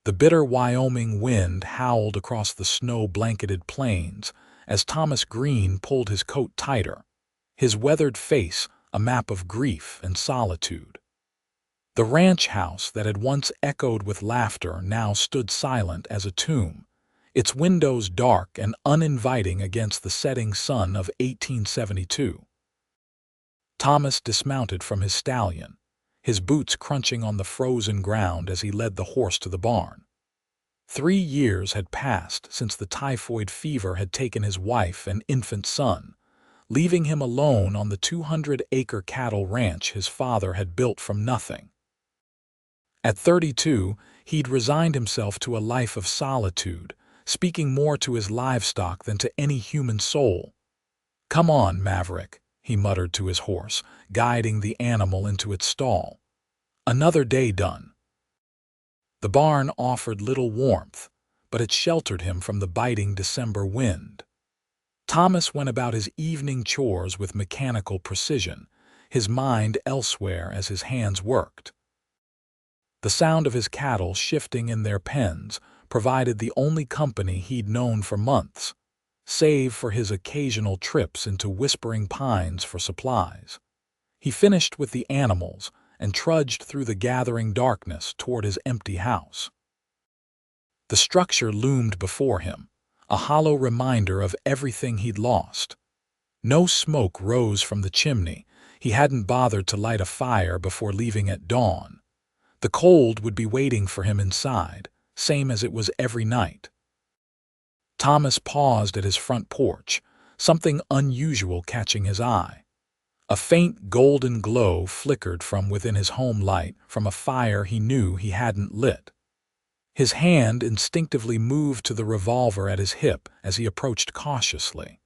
The bitter Wyoming wind howled across the snow-blanketed plains as Thomas Greene pulled his coat tighter, his weathered face a map of grief and solitude. The ranch house that had once echoed with laughter now stood silent as a tomb, its windows dark and uninviting against the setting sun of 1872. Thomas dismounted from his stallion, his boots crunching on the frozen ground as he led the horse to the barn. 3 years had passed since the typhoid fever had taken his wife and infant son, leaving him alone on the 200-acre cattle ranch his father had built from nothing. At 32, he'd resigned himself to a life of solitude, speaking more to his livestock than to any human soul. "Come on, Maverick," he muttered to his horse, guiding the animal into its stall. "Another day done." The barn offered little warmth, but it sheltered him from the biting December wind. Thomas went about his evening chores with mechanical precision, his mind elsewhere as his hands worked. The sound of his cattle shifting in their pens provided the only company he'd known for months, save for his occasional trips into Whispering Pines for supplies. He finished with the animals and trudged through the gathering darkness toward his empty house. The structure loomed before him, a hollow reminder of everything he'd lost. No smoke rose from the chimney. He hadn't bothered to light a fire before leaving at dawn. The cold would be waiting for him inside, same as it was every night. Thomas paused at his front porch, something unusual catching his eye. A faint golden glow flickered from within his home light from a fire he knew he hadn't lit. His hand instinctively moved to the revolver at his hip as he approached cautiously.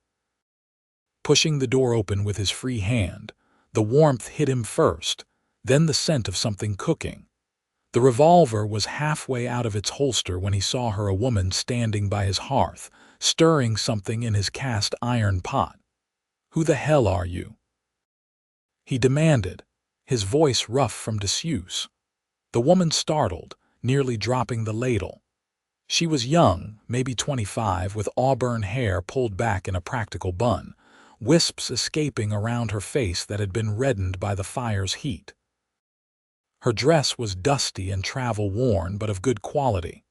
Pushing the door open with his free hand, the warmth hit him first, then the scent of something cooking. The revolver was halfway out of its holster when he saw her, a woman standing by his hearth, stirring something in his cast iron pot. "Who the hell are you?" he demanded, his voice rough from disuse. The woman startled, nearly dropping the ladle. She was young, maybe 25, with auburn hair pulled back in a practical bun, wisps escaping around her face that had been reddened by the fire's heat. Her dress was dusty and travel-worn, but of good quality.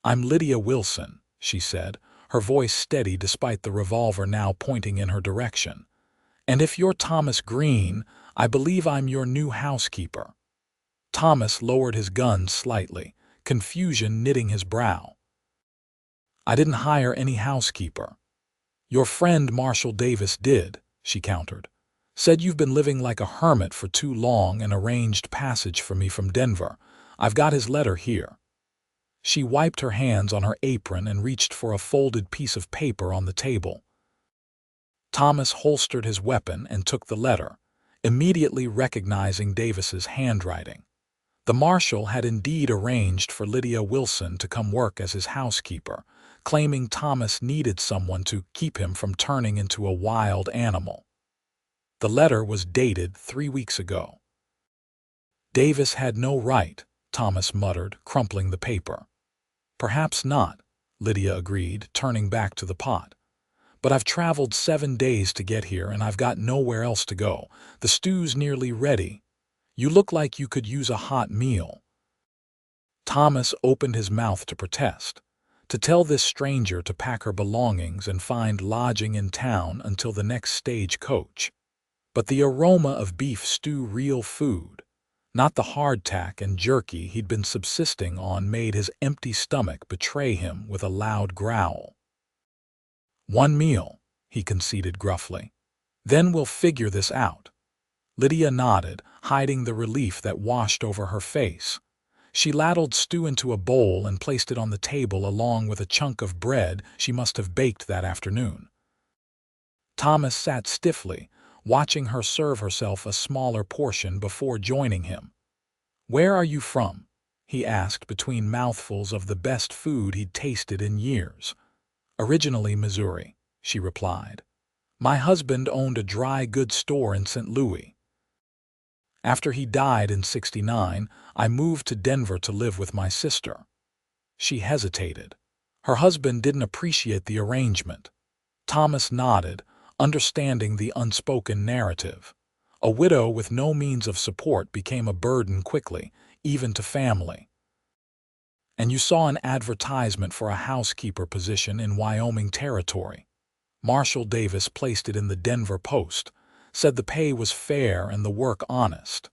"I'm Lydia Wilson," she said, her voice steady despite the revolver now pointing in her direction. "And if you're Thomas Greene, I believe I'm your new housekeeper." Thomas lowered his gun slightly, confusion knitting his brow. "I didn't hire any housekeeper." "Your friend Marshall Davis did," she countered. "Said you've been living like a hermit for too long and arranged passage for me from Denver. I've got his letter here." She wiped her hands on her apron and reached for a folded piece of paper on the table. Thomas holstered his weapon and took the letter, immediately recognizing Davis's handwriting. The marshal had indeed arranged for Lydia Wilson to come work as his housekeeper, claiming Thomas needed someone to keep him from turning into a wild animal. The letter was dated 3 weeks ago. "Davis had no right," Thomas muttered, crumpling the paper. "Perhaps not," Lydia agreed, turning back to the pot. "But I've traveled 7 days to get here and I've got nowhere else to go. The stew's nearly ready. You look like you could use a hot meal." Thomas opened his mouth to protest, to tell this stranger to pack her belongings and find lodging in town until the next stage coach. But the aroma of beef stew, real food, not the hardtack and jerky he'd been subsisting on, made his empty stomach betray him with a loud growl. "1 meal," he conceded gruffly. "Then we'll figure this out." Lydia nodded, hiding the relief that washed over her face. She ladled stew into a bowl and placed it on the table along with a chunk of bread she must have baked that afternoon. Thomas sat stiffly, watching her serve herself a smaller portion before joining him. "Where are you from?" he asked between mouthfuls of the best food he'd tasted in years. "Originally Missouri," she replied. "My husband owned a dry goods store in St. Louis. After he died in '69, I moved to Denver to live with my sister." She hesitated. Her husband didn't appreciate the arrangement. Thomas nodded, understanding the unspoken narrative. A widow with no means of support became a burden quickly, even to family. And you saw an advertisement for a housekeeper position in Wyoming territory. Marshall Davis placed it in the Denver Post, said the pay was fair and the work honest.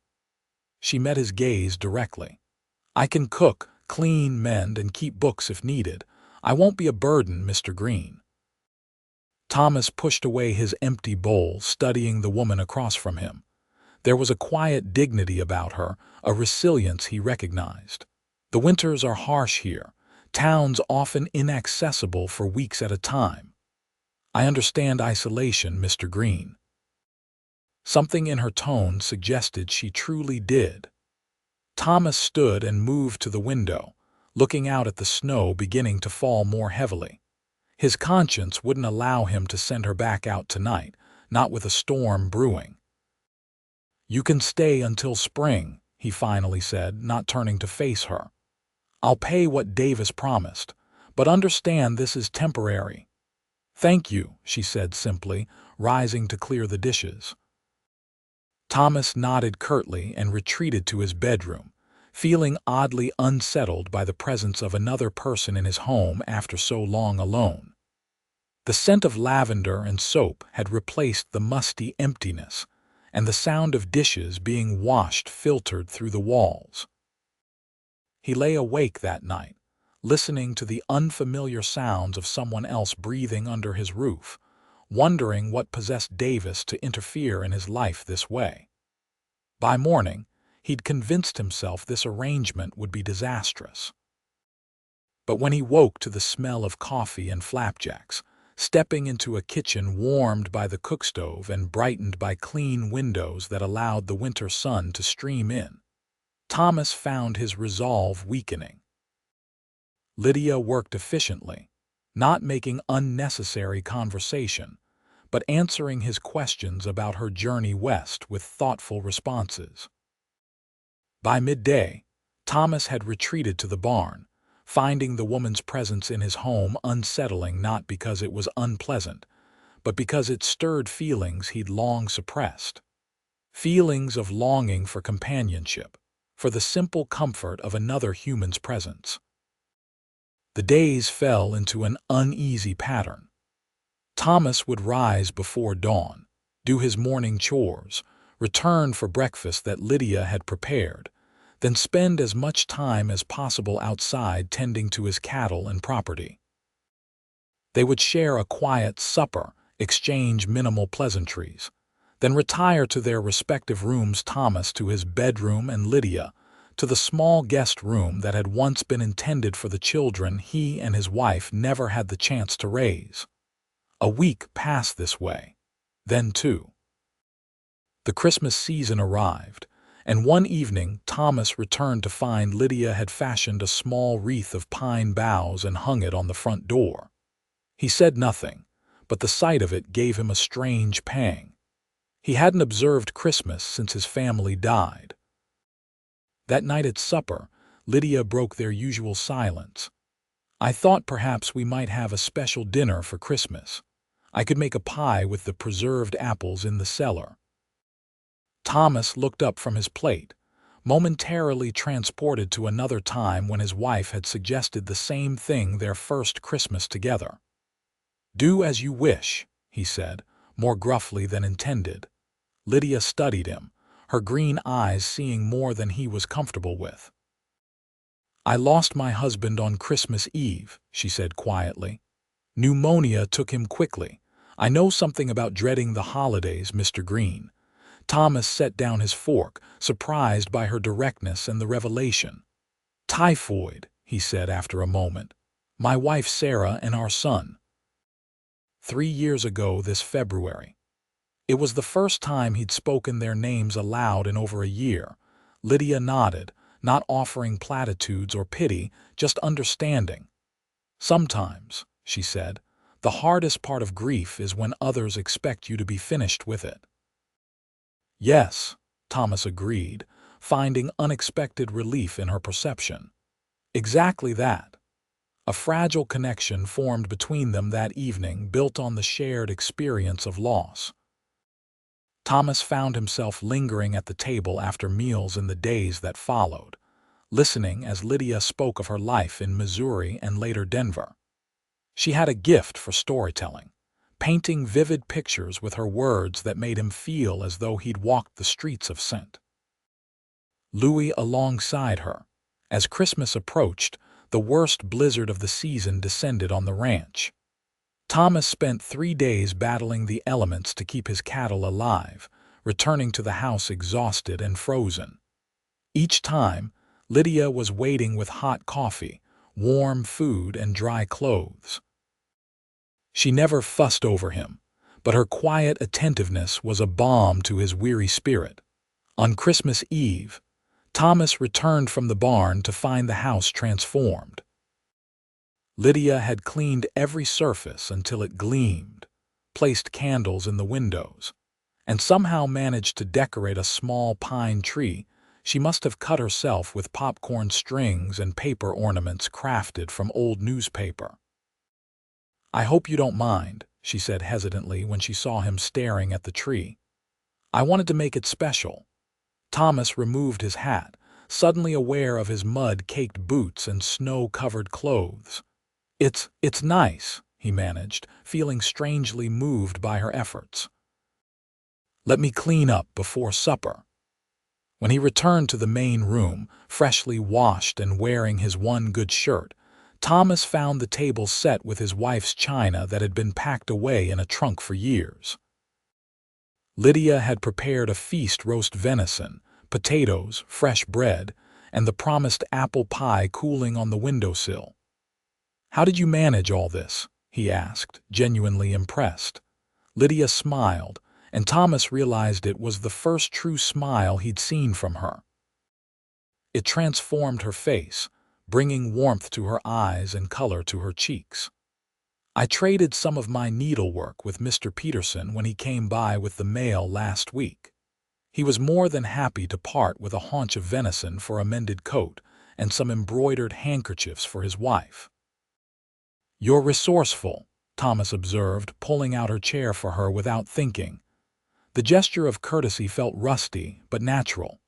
She met his gaze directly. I can cook, clean, mend, and keep books if needed. I won't be a burden, Mr. Greene. Thomas pushed away his empty bowl, studying the woman across from him. There was a quiet dignity about her, a resilience he recognized. The winters are harsh here, towns often inaccessible for weeks at a time. I understand isolation, Mr. Greene. Something in her tone suggested she truly did. Thomas stood and moved to the window, looking out at the snow beginning to fall more heavily. His conscience wouldn't allow him to send her back out tonight, not with a storm brewing. You can stay until spring, he finally said, not turning to face her. I'll pay what Davis promised, but understand this is temporary. Thank you, she said simply, rising to clear the dishes. Thomas nodded curtly and retreated to his bedroom, feeling oddly unsettled by the presence of another person in his home after so long alone. The scent of lavender and soap had replaced the musty emptiness, and the sound of dishes being washed filtered through the walls. He lay awake that night, listening to the unfamiliar sounds of someone else breathing under his roof, wondering what possessed Davis to interfere in his life this way. By morning, he'd convinced himself this arrangement would be disastrous. But when he woke to the smell of coffee and flapjacks, stepping into a kitchen warmed by the cookstove and brightened by clean windows that allowed the winter sun to stream in, Thomas found his resolve weakening. Lydia worked efficiently, not making unnecessary conversation, but answering his questions about her journey west with thoughtful responses. By midday, Thomas had retreated to the barn, finding the woman's presence in his home unsettling not because it was unpleasant, but because it stirred feelings he'd long suppressed. Feelings of longing for companionship, for the simple comfort of another human's presence. The days fell into an uneasy pattern. Thomas would rise before dawn, do his morning chores, return for breakfast that Lydia had prepared, then spend as much time as possible outside tending to his cattle and property. They would share a quiet supper, exchange minimal pleasantries, then retire to their respective rooms, Thomas to his bedroom and Lydia to the small guest room that had once been intended for the children he and his wife never had the chance to raise. A week passed this way. Then, too, the Christmas season arrived, and one evening Thomas returned to find Lydia had fashioned a small wreath of pine boughs and hung it on the front door. He said nothing, but the sight of it gave him a strange pang. He hadn't observed Christmas since his family died. That night at supper, Lydia broke their usual silence. I thought perhaps we might have a special dinner for Christmas. I could make a pie with the preserved apples in the cellar. Thomas looked up from his plate, momentarily transported to another time when his wife had suggested the same thing their first Christmas together. Do as you wish, he said, more gruffly than intended. Lydia studied him, her green eyes seeing more than he was comfortable with. I lost my husband on Christmas Eve, she said quietly. Pneumonia took him quickly. I know something about dreading the holidays, Mr. Greene. Thomas set down his fork, surprised by her directness and the revelation. Typhoid, he said after a moment. My wife Sarah and our son. 3 years ago this February. It was the first time he'd spoken their names aloud in over a year. Lydia nodded, not offering platitudes or pity, just understanding. Sometimes, she said, the hardest part of grief is when others expect you to be finished with it. Yes, Thomas agreed, finding unexpected relief in her perception. Exactly that. A fragile connection formed between them that evening, built on the shared experience of loss. Thomas found himself lingering at the table after meals in the days that followed, listening as Lydia spoke of her life in Missouri and later Denver. She had a gift for storytelling, painting vivid pictures with her words that made him feel as though he'd walked the streets of St. Louis alongside her. As Christmas approached, the worst blizzard of the season descended on the ranch. Thomas spent 3 days battling the elements to keep his cattle alive, returning to the house exhausted and frozen. Each time, Lydia was waiting with hot coffee, warm food, and dry clothes. She never fussed over him, but her quiet attentiveness was a balm to his weary spirit. On Christmas Eve, Thomas returned from the barn to find the house transformed. Lydia had cleaned every surface until it gleamed, placed candles in the windows, and somehow managed to decorate a small pine tree she must have cut herself with popcorn strings and paper ornaments crafted from old newspaper. "I hope you don't mind," she said hesitantly when she saw him staring at the tree. "I wanted to make it special." Thomas removed his hat, suddenly aware of his mud-caked boots and snow-covered clothes. It's nice," he managed, feeling strangely moved by her efforts. "Let me clean up before supper." When he returned to the main room, freshly washed and wearing his one good shirt, Thomas found the table set with his wife's china that had been packed away in a trunk for years. Lydia had prepared a feast: roast venison, potatoes, fresh bread, and the promised apple pie cooling on the windowsill. "How did you manage all this?" he asked, genuinely impressed. Lydia smiled, and Thomas realized it was the first true smile he'd seen from her. It transformed her face, bringing warmth to her eyes and color to her cheeks. "I traded some of my needlework with Mr. Peterson when he came by with the mail last week. He was more than happy to part with a haunch of venison for a mended coat and some embroidered handkerchiefs for his wife." "You're resourceful," Thomas observed, pulling out her chair for her without thinking. The gesture of courtesy felt rusty but natural.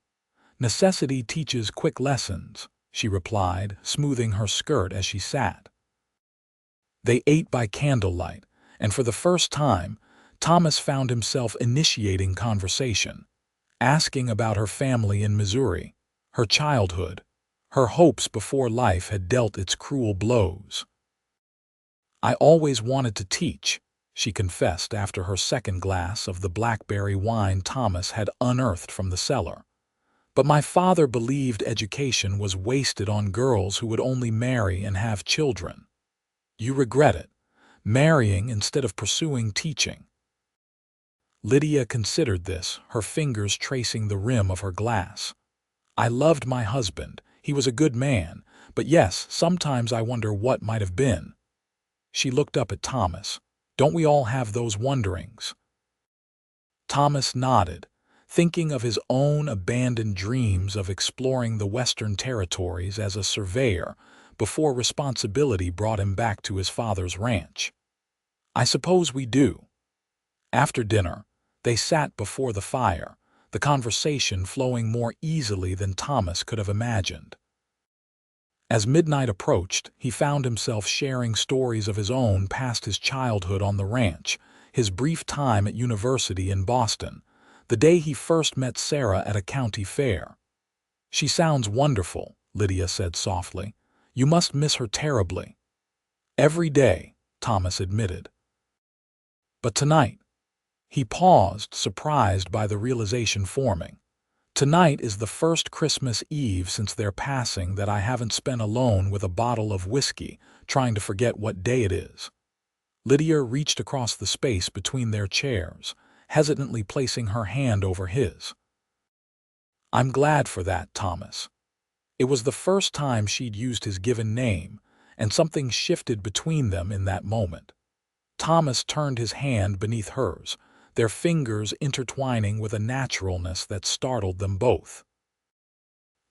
"Necessity teaches quick lessons," she replied, smoothing her skirt as she sat. They ate by candlelight, and for the first time, Thomas found himself initiating conversation, asking about her family in Missouri, her childhood, her hopes before life had dealt its cruel blows. "I always wanted to teach," she confessed after her second glass of the blackberry wine Thomas had unearthed from the cellar. "But my father believed education was wasted on girls who would only marry and have children." "You regret it, marrying instead of pursuing teaching." Lydia considered this, her fingers tracing the rim of her glass. "I loved my husband. He was a good man. But yes, sometimes I wonder what might have been." She looked up at Thomas. "Don't we all have those wonderings?" Thomas nodded, thinking of his own abandoned dreams of exploring the Western Territories as a surveyor before responsibility brought him back to his father's ranch. "I suppose we do." After dinner, they sat before the fire, the conversation flowing more easily than Thomas could have imagined. As midnight approached, he found himself sharing stories of his own past: his childhood on the ranch, his brief time at university in Boston, the day he first met Sarah at a county fair. "She sounds wonderful," Lydia said softly. "You must miss her terribly." "Every day," Thomas admitted. "But tonight—" He paused, surprised by the realization forming. "Tonight is the first Christmas Eve since their passing that I haven't spent alone with a bottle of whiskey, trying to forget what day it is." Lydia reached across the space between their chairs, hesitantly placing her hand over his. "I'm glad for that, Thomas." It was the first time she'd used his given name, and something shifted between them in that moment. Thomas turned his hand beneath hers, their fingers intertwining with a naturalness that startled them both.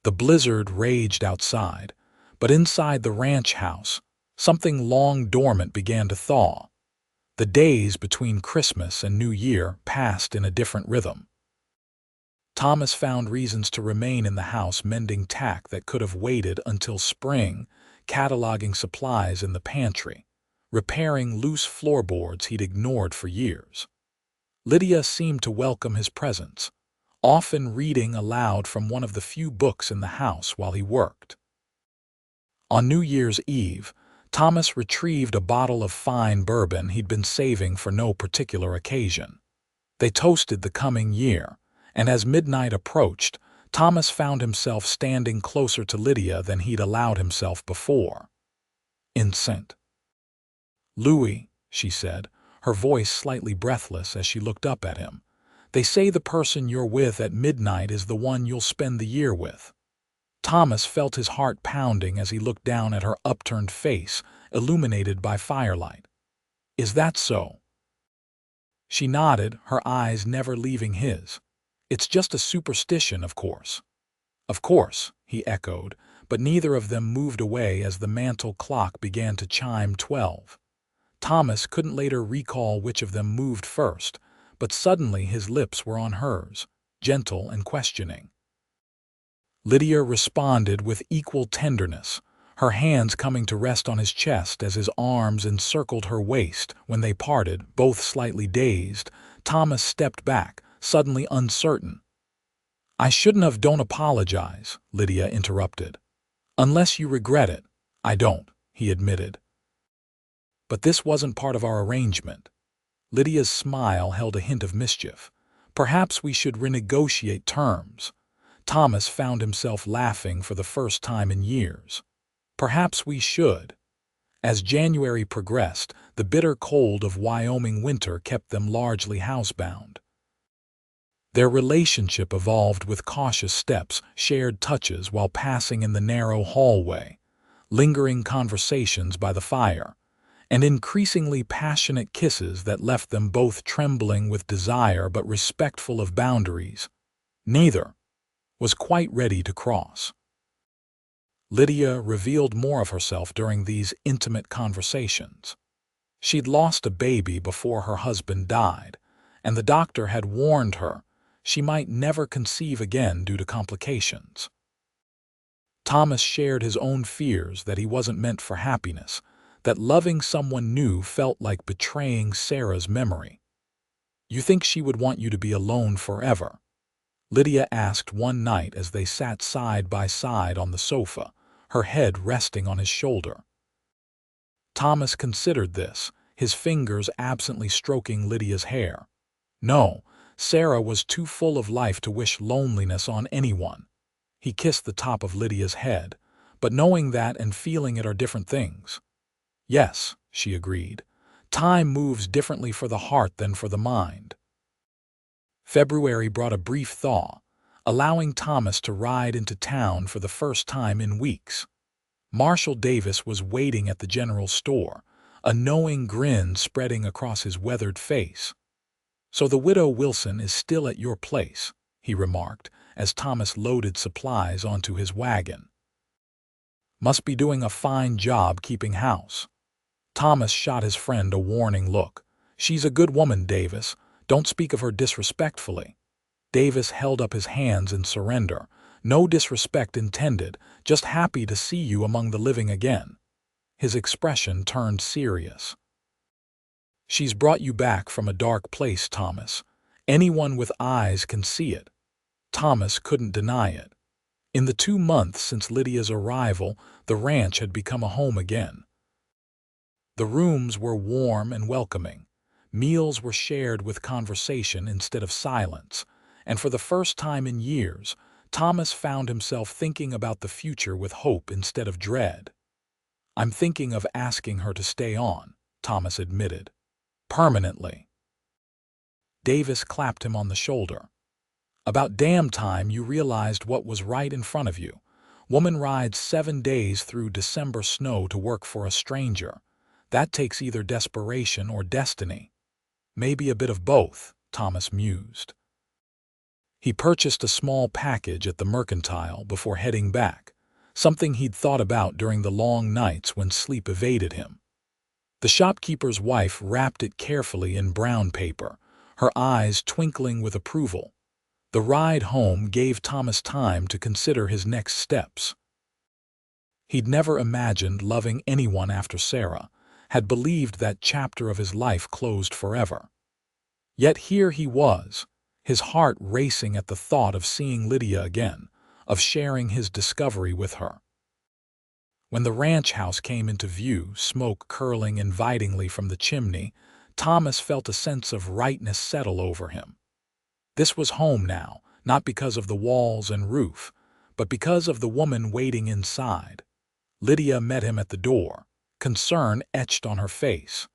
The blizzard raged outside, but inside the ranch house, Something long dormant began to thaw. The days between Christmas and New Year passed in a different rhythm. Thomas found reasons to remain in the house, mending tack that could have waited until spring, cataloging supplies in the pantry, repairing loose floorboards he'd ignored for years. Lydia seemed to welcome his presence, often reading aloud from one of the few books in the house while he worked. On New Year's Eve, Thomas retrieved a bottle of fine bourbon he'd been saving for no particular occasion. They toasted the coming year, and as midnight approached, Thomas found himself standing closer to Lydia than he'd allowed himself before. "Incent." "Louis," she said, her voice slightly breathless as she looked up at him, "they say the person you're with at midnight is the one you'll spend the year with." Thomas felt his heart pounding as he looked down at her upturned face, illuminated by firelight. "Is that so?" She nodded, her eyes never leaving his. "It's just a superstition, of course." "Of course," he echoed, but neither of them moved away as the mantel clock began to chime 12. Thomas couldn't later recall which of them moved first, but suddenly his lips were on hers, gentle and questioning. Lydia responded with equal tenderness, her hands coming to rest on his chest as his arms encircled her waist. When they parted, both slightly dazed, Thomas stepped back, suddenly uncertain. "I shouldn't have." "Don't apologize," Lydia interrupted. "Unless you regret it." "I don't," he admitted. "But this wasn't part of our arrangement." Lydia's smile held a hint of mischief. "Perhaps we should renegotiate terms." Thomas found himself laughing for the first time in years. "Perhaps we should." As January progressed, the bitter cold of Wyoming winter kept them largely housebound. Their relationship evolved with cautious steps, shared touches while passing in the narrow hallway, lingering conversations by the fire, and increasingly passionate kisses that left them both trembling with desire but respectful of boundaries. Neither was quite ready to cross. Lydia revealed more of herself during these intimate conversations. She'd lost a baby before her husband died, and the doctor had warned her she might never conceive again due to complications. Thomas shared his own fears that he wasn't meant for happiness, that loving someone new felt like betraying Sarah's memory. "You think she would want you to be alone forever?" Lydia asked one night as they sat side by side on the sofa, her head resting on his shoulder. Thomas considered this, his fingers absently stroking Lydia's hair. No, Sarah was too full of life to wish loneliness on anyone. He kissed the top of Lydia's head, but knowing that and feeling it are different things. "Yes," she agreed. "Time moves differently for the heart than for the mind." February brought a brief thaw, allowing Thomas to ride into town for the first time in weeks. Marshall Davis was waiting at the general store, a knowing grin spreading across his weathered face. "So the widow Wilson is still at your place," he remarked as Thomas loaded supplies onto his wagon. "Must be doing a fine job keeping house." Thomas shot his friend a warning look. "She's a good woman, Davis. Don't speak of her disrespectfully." Davis held up his hands in surrender. "No disrespect intended, just happy to see you among the living again." His expression turned serious. "She's brought you back from a dark place, Thomas. Anyone with eyes can see it." Thomas couldn't deny it. In the 2 months since Lydia's arrival, the ranch had become a home again. The rooms were warm and welcoming. Meals were shared with conversation instead of silence, and for the first time in years, Thomas found himself thinking about the future with hope instead of dread. "I'm thinking of asking her to stay on," Thomas admitted. "Permanently." Davis clapped him on the shoulder. "About damn time you realized what was right in front of you. Woman rides 7 days through December snow to work for a stranger. That takes either desperation or destiny." "Maybe a bit of both," Thomas mused. He purchased a small package at the mercantile before heading back, something he'd thought about during the long nights when sleep evaded him. The shopkeeper's wife wrapped it carefully in brown paper, her eyes twinkling with approval. The ride home gave Thomas time to consider his next steps. He'd never imagined loving anyone after Sarah, had believed that chapter of his life closed forever. Yet here he was, his heart racing at the thought of seeing Lydia again, of sharing his discovery with her. When the ranch house came into view, smoke curling invitingly from the chimney, Thomas felt a sense of rightness settle over him. This was home now, not because of the walls and roof, but because of the woman waiting inside. Lydia met him at the door, concern etched on her face.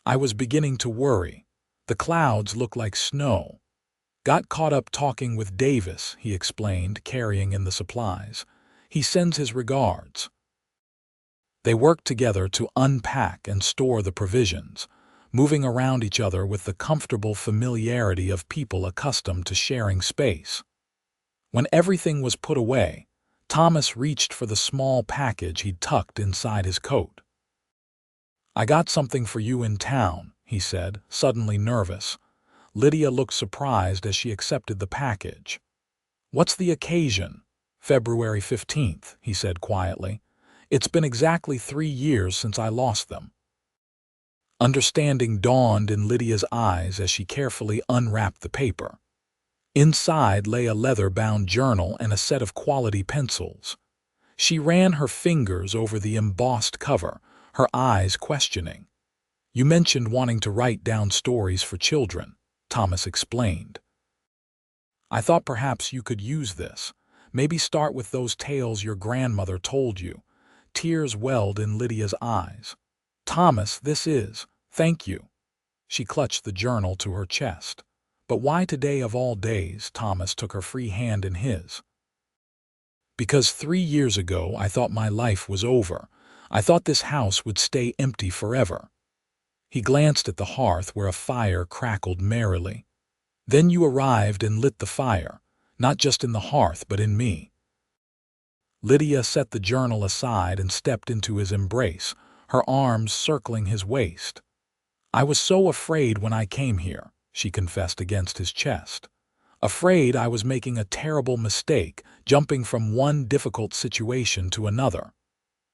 "I was beginning to worry. The clouds look like snow. Got caught up talking with Davis," he explained, carrying in the supplies. "He sends his regards." They worked together to unpack and store the provisions, moving around each other with the comfortable familiarity of people accustomed to sharing space. When everything was put away, Thomas reached for the small package he'd tucked inside his coat. "I got something for you in town," he said, suddenly nervous. Lydia looked surprised as she accepted the package. "What's the occasion?" "February 15th, he said quietly. "It's been exactly 3 years since I lost them." Understanding dawned in Lydia's eyes as she carefully unwrapped the paper. Inside lay a leather-bound journal and a set of quality pencils. She ran her fingers over the embossed cover, her eyes questioning. "You mentioned wanting to write down stories for children," Thomas explained. "I thought perhaps you could use this. Maybe start with those tales your grandmother told you." Tears welled in Lydia's eyes. "Thomas, this is, thank you." She clutched the journal to her chest. "But why today of all days?" Thomas took her free hand in his. "Because 3 years ago I thought my life was over. I thought this house would stay empty forever." He glanced at the hearth where a fire crackled merrily. "Then you arrived and lit the fire, not just in the hearth but in me." Lydia set the journal aside and stepped into his embrace, her arms circling his waist. "I was so afraid when I came here," she confessed against his chest. "Afraid I was making a terrible mistake, jumping from one difficult situation to another.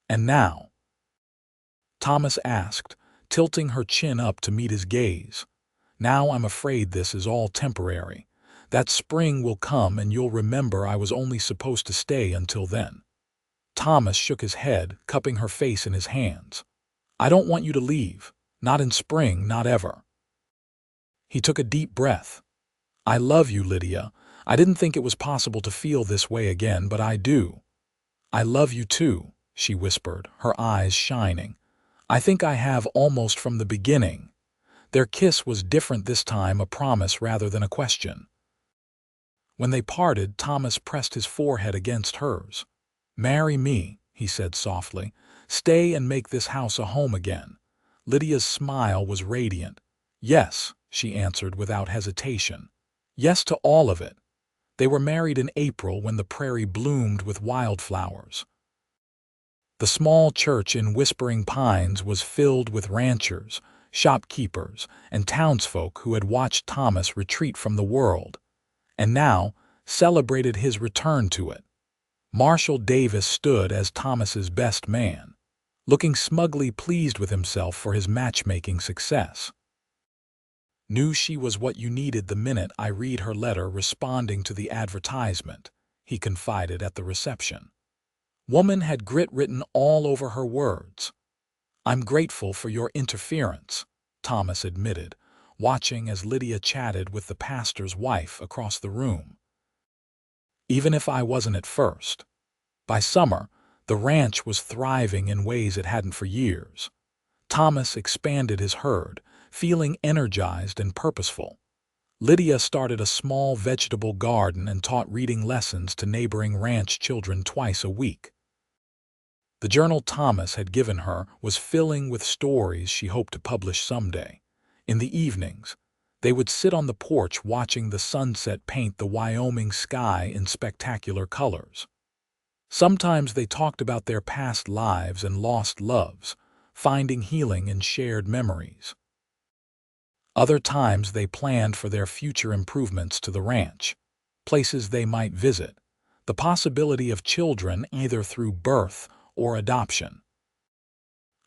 And now?" Thomas asked, tilting her chin up to meet his gaze. "Now I'm afraid this is all temporary. That spring will come and you'll remember I was only supposed to stay until then." Thomas shook his head, cupping her face in his hands. "I don't want you to leave. Not in spring, not ever." He took a deep breath. "I love you, Lydia. I didn't think it was possible to feel this way again, but I do." "I love you too," she whispered, her eyes shining. "I think I have almost from the beginning." Their kiss was different this time, a promise rather than a question. When they parted, Thomas pressed his forehead against hers. "Marry me," he said softly. "Stay and make this house a home again." Lydia's smile was radiant. "Yes," she answered without hesitation. "Yes to all of it." They were married in April when the prairie bloomed with wildflowers. The small church in Whispering Pines was filled with ranchers, shopkeepers, and townsfolk who had watched Thomas retreat from the world, and now celebrated his return to it. Marshall Davis stood as Thomas's best man, looking smugly pleased with himself for his matchmaking success. "Knew she was what you needed the minute I read her letter responding to the advertisement," he confided at the reception. Woman had grit written all over her words. "I'm grateful for your interference," Thomas admitted, watching as Lydia chatted with the pastor's wife across the room. "Even if I wasn't at first." By summer, the ranch was thriving in ways it hadn't for years. Thomas expanded his herd, feeling energized and purposeful. Lydia started a small vegetable garden and taught reading lessons to neighboring ranch children twice a week. The journal Thomas had given her was filling with stories she hoped to publish someday. In the evenings, they would sit on the porch watching the sunset paint the Wyoming sky in spectacular colors. Sometimes they talked about their past lives and lost loves, finding healing in shared memories. Other times they planned for their future improvements to the ranch, places they might visit, the possibility of children either through birth or adoption.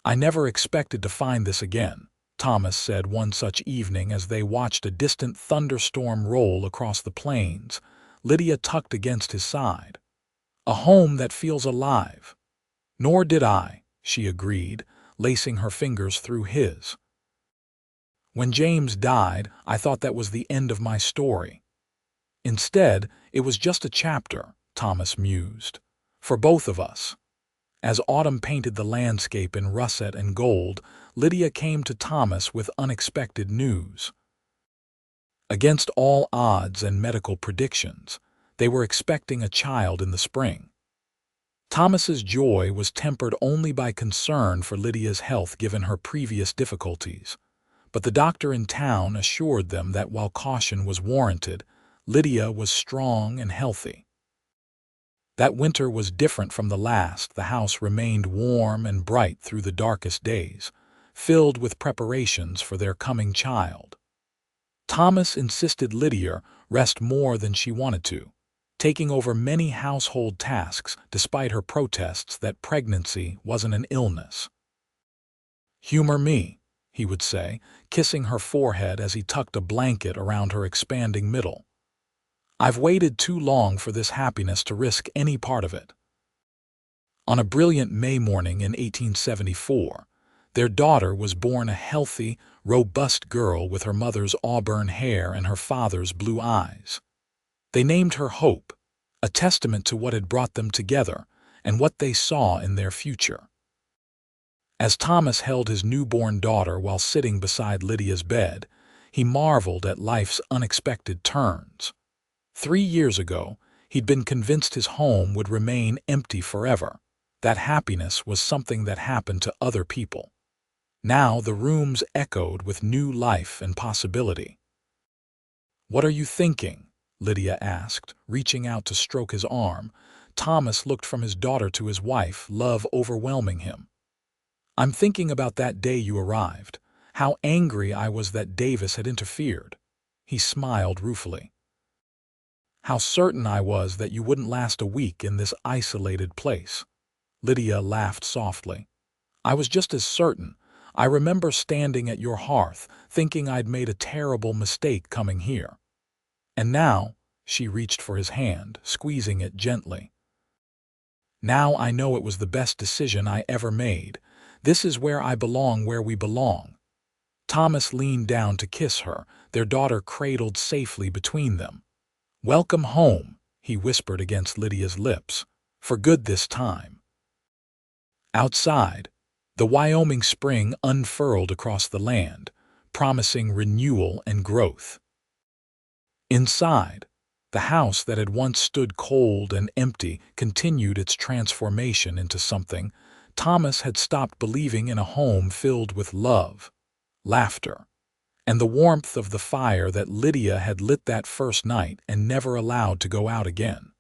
"I never expected to find this again," Thomas said one such evening as they watched a distant thunderstorm roll across the plains, Lydia tucked against his side. "A home that feels alive." "Nor did I," she agreed, lacing her fingers through his. "When James died, I thought that was the end of my story. Instead, it was just a chapter," Thomas mused, "for both of us." As autumn painted the landscape in russet and gold, Lydia came to Thomas with unexpected news. Against all odds and medical predictions, they were expecting a child in the spring. Thomas's joy was tempered only by concern for Lydia's health given her previous difficulties, but the doctor in town assured them that while caution was warranted, Lydia was strong and healthy. That winter was different from the last. The house remained warm and bright through the darkest days, filled with preparations for their coming child. Thomas insisted Lydia rest more than she wanted to, taking over many household tasks despite her protests that pregnancy wasn't an illness. "Humor me," he would say, kissing her forehead as he tucked a blanket around her expanding middle. "I've waited too long for this happiness to risk any part of it." On a brilliant May morning in 1874, their daughter was born, a healthy, robust girl with her mother's auburn hair and her father's blue eyes. They named her Hope, a testament to what had brought them together and what they saw in their future. As Thomas held his newborn daughter while sitting beside Lydia's bed, he marveled at life's unexpected turns. 3 years ago, he'd been convinced his home would remain empty forever. That happiness was something that happened to other people. Now the rooms echoed with new life and possibility. "What are you thinking?" Lydia asked, reaching out to stroke his arm. Thomas looked from his daughter to his wife, love overwhelming him. "I'm thinking about that day you arrived, how angry I was that Davis had interfered." He smiled ruefully. "How certain I was that you wouldn't last a week in this isolated place." Lydia laughed softly. "I was just as certain. I remember standing at your hearth, thinking I'd made a terrible mistake coming here. And now," she reached for his hand, squeezing it gently. "Now I know it was the best decision I ever made. This is where I belong, where we belong." Thomas leaned down to kiss her, their daughter cradled safely between them. "Welcome home," he whispered against Lydia's lips, "for good this time." Outside, the Wyoming spring unfurled across the land, promising renewal and growth. Inside, the house that had once stood cold and empty continued its transformation into something. Thomas had stopped believing in a home filled with love, laughter, and the warmth of the fire that Lydia had lit that first night and never allowed to go out again.